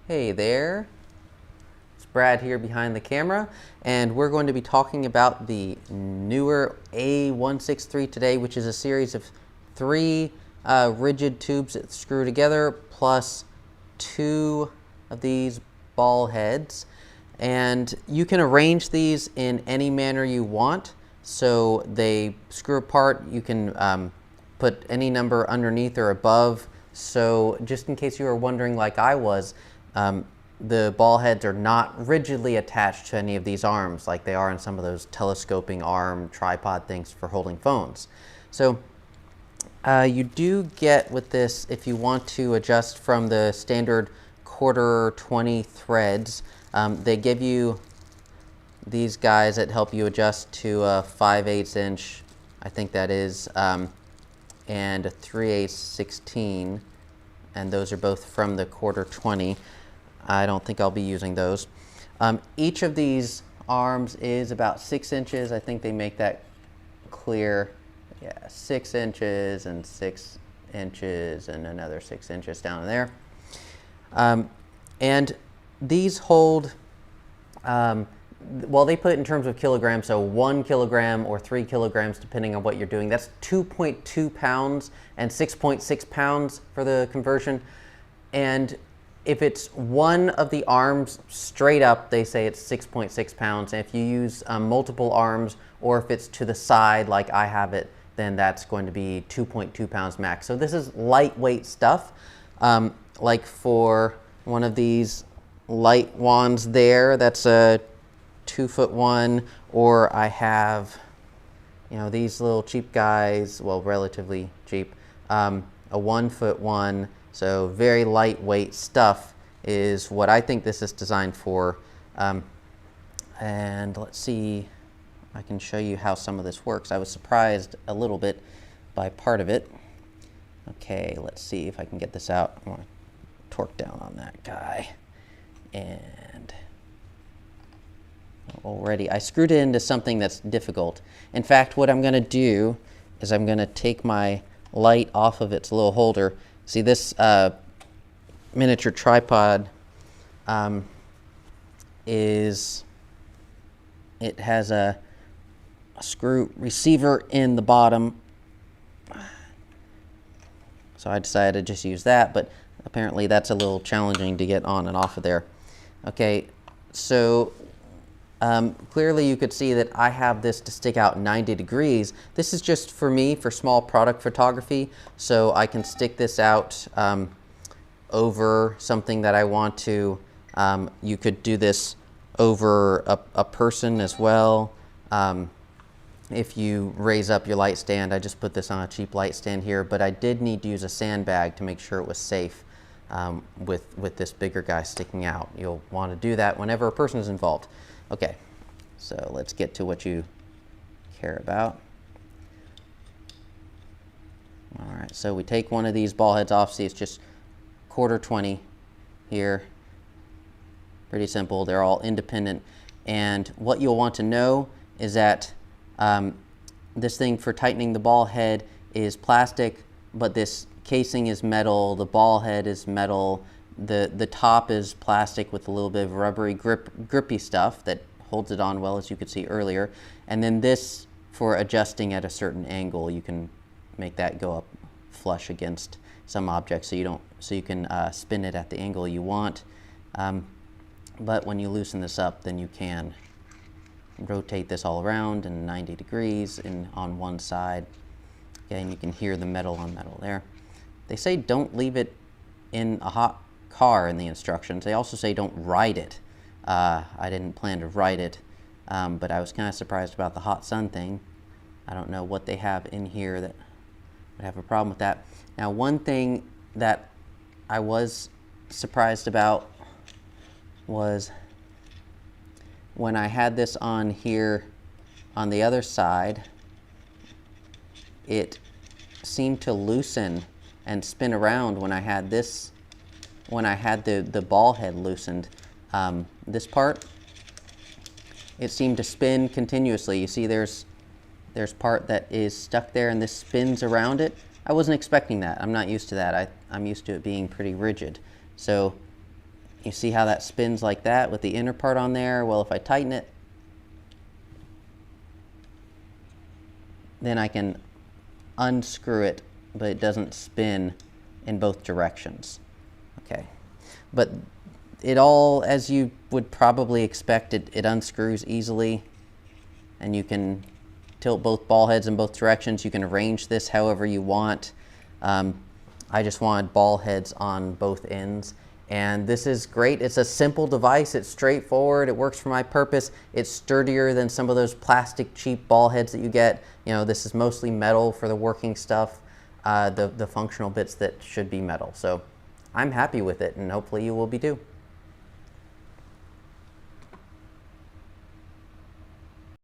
Hey there, it's Brad here behind the camera, and we're going to be talking about the Neewer A163 today, which is a series of three rigid tubes that screw together, plus two of these ball heads. And you can arrange these in any manner you want, so they screw apart. You can put any number underneath or above. So just in case you were wondering, like I was, the ball heads are not rigidly attached to any of these arms like they are in some of those telescoping arm tripod things for holding phones. So you do get with this, if you want to adjust from the standard 1/4 20 threads, they give you these guys that help you adjust to a 5/8 inch, I think that is, and a 3/8 16, and those are both from the 1/4 20. I don't think I'll be using those. Each of these arms is about 6 inches. I think they make that clear. Yeah, 6 inches and 6 inches and another 6 inches down there. And these hold, well, they put it in terms of kilograms, so 1 kilogram or 3 kilograms, depending on what you're doing. That's 2.2 pounds and 6.6 pounds for the conversion. And if it's one of the arms straight up, they say it's 6.6 pounds. And if you use multiple arms, or if it's to the side like I have it, then that's going to be 2.2 pounds max. So this is lightweight stuff. Like for one of these light wands there, that's a 2-foot one, or I have, you know, these little cheap guys, well, relatively cheap, a 1-foot one. So very lightweight stuff is what I think this is designed for. And let's see, I can show you how some of this works. I was surprised a little bit by part of it. Okay, let's see if I can get this out. I want to torque down on that guy. And already I screwed it into something that's difficult. In fact, what I'm going to do is I'm going to take my light off of its little holder. See, this miniature tripod it has a screw receiver in the bottom. So I decided to just use that, but apparently that's a little challenging to get on and off of there. Okay, so clearly you could see that I have this to stick out 90 degrees. This is just for me, for small product photography, so I can stick this out over something that I want to. You could do this over a person as well. If you raise up your light stand, I just put this on a cheap light stand here, but I did need to use a sandbag to make sure it was safe with this bigger guy sticking out. You'll want to do that whenever a person is involved. Okay, so let's get to what you care about. All right, so we take one of these ball heads off. See, it's just 1/4 20 here. Pretty simple. They're all independent. And what you'll want to know is that this thing for tightening the ball head is plastic, but this casing is metal. The ball head is metal. The top is plastic with a little bit of rubbery grippy stuff that holds it on well, as you could see earlier. And then this for adjusting at a certain angle. You can make that go up flush against some object, so you can spin it at the angle you want. But when you loosen this up, then you can rotate this all around in 90 degrees on one side. Okay, and you can hear the metal on metal there. They say don't leave it in a hot car in the instructions. They also say don't ride it. I didn't plan to ride it, but I was kind of surprised about the hot sun thing. I don't know what they have in here that would have a problem with that. Now, one thing that I was surprised about was when I had this on here on the other side, it seemed to loosen and spin around when I had this, when I had the ball head loosened. This part, it seemed to spin continuously. You see there's part that is stuck there and this spins around it. I wasn't expecting that. I'm not used to that. I'm used to it being pretty rigid. So You see how that spins like that with the inner part on there? Well, if I tighten it, then I can unscrew it, but it doesn't spin in both directions. Okay, but it all, as you would probably expect, it unscrews easily, and you can tilt both ball heads in both directions. You can arrange this however you want. I just wanted ball heads on both ends, and this is great. It's a simple device. It's straightforward. It works for my purpose. It's sturdier than some of those plastic cheap ball heads that you get. You know, this is mostly metal for the working stuff, the functional bits that should be metal. So I'm happy with it, and hopefully you will be too.